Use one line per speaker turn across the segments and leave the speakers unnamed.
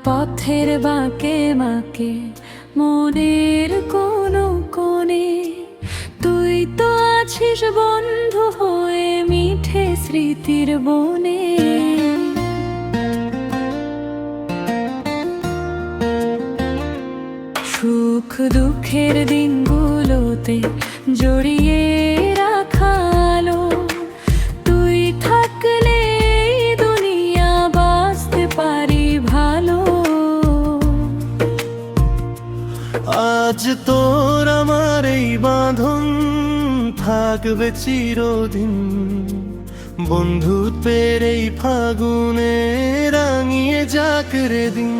পথের বাঁকে বাঁকে মনের কোনো কোণে তুই তো আছিস বন্ধু হয়ে মিঠে স্মৃতির বনে। সুখ দুঃখের দিনগুলোতে জড়িয়ে রাখালো তুই থাকলে দুনিয়া বাঁচতে পারি ভালো।
আজ তোর আমার এই বাঁধন থাকবে চিরদিন, বন্ধুত্বের এই ফাগুনে রাঙিয়ে যাক রে দিন।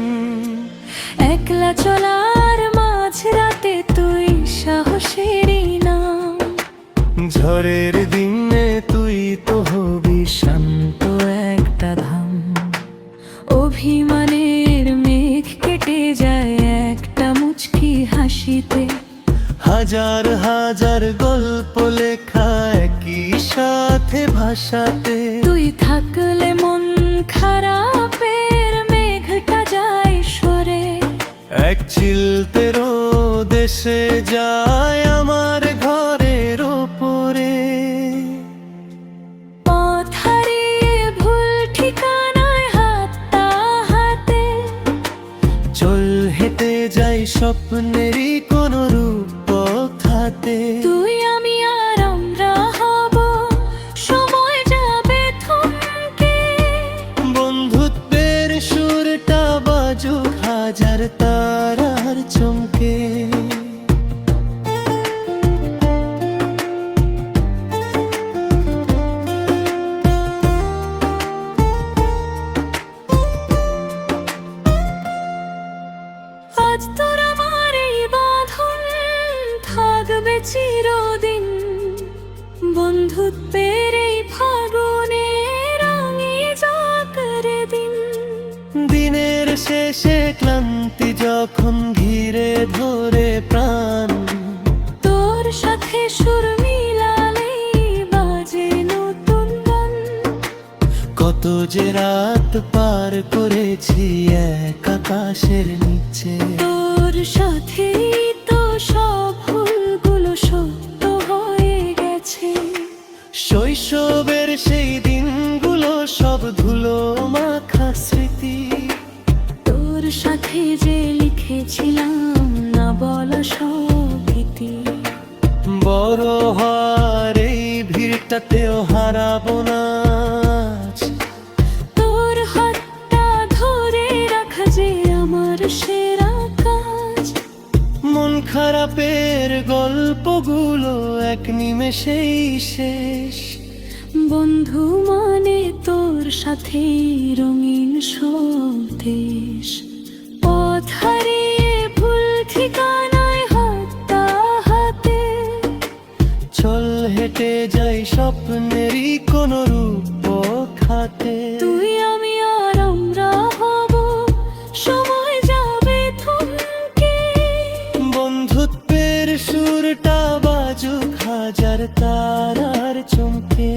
একলা চলার মাঝরাতে তুই সাহসেরই নাম,
ঝড়ের দিনে তুই তো হবি শান্ত
একটা ধাম। অভিমানের মেঘ কেটে যায় একটা মুচকি হাসিতে,
হাজার হাজার গল্প লেখা একই সাথে ভাষাতে।
তুই থাকলে মন খারাপের মেঘটা যায় সরে,
এক চিলতেরও দেশে যায় আমার ঘরের ওপরে।
পথ হারিয়ে ভুল ঠিকানায় হাতটা হাতে,
চল হেঁটে যাই স্বপ্নেরই কোন রূপক হাতে।
তুই আমি আর আমরা হব সময় যাবে থমকে,
বন্ধুত্বের সুরটা বাজুক হাজার তারার চমকে।
আজ তোর আমার এই বাঁধন থাকবে চিরদিন, বন্ধুত্বের এই ফাগুনে রাঙিয়ে যাক রে দিন।
দিনের শেষে ক্লান্তি যখন ঘিরে ধরে প্রাণ,
তোর সাথে সুর মিলালেই বাজে নতুন গান।
কত যে রাত পার করেছি এক আকাশের নিচে,
তোর সাথেই তো সব ভুলগুলো সত্য হয়ে গেছে।
শৈশবের সেই দিনগুলো সব ধুলো মাখা স্মৃতি,
তোর সাথে যে লিখেছিলাম না বলা সব ভীতি।
বড় হওয়ার এই ভিড়টাতেও হারাবো না আজ।
তোর হাতটা ধরে রাখা যে আমার সেরা কাজ,
মন খারাপের গল্পগুলো এক নিমেষেই শেষ।
বন্ধু মানে তোর সাথে রঙিন সব দেশ। পথ হারিয়ে ভুল ঠিকানায় হাতটা হাতে,
চল হেঁটে যাই স্বপ্নেরই কোন রূপক হাতে।
তুই আমি আর আমরা হব সময় যাবে থমকে,
বন্ধুত্বের সুরটা বাজুক হাজার তারার চমকে।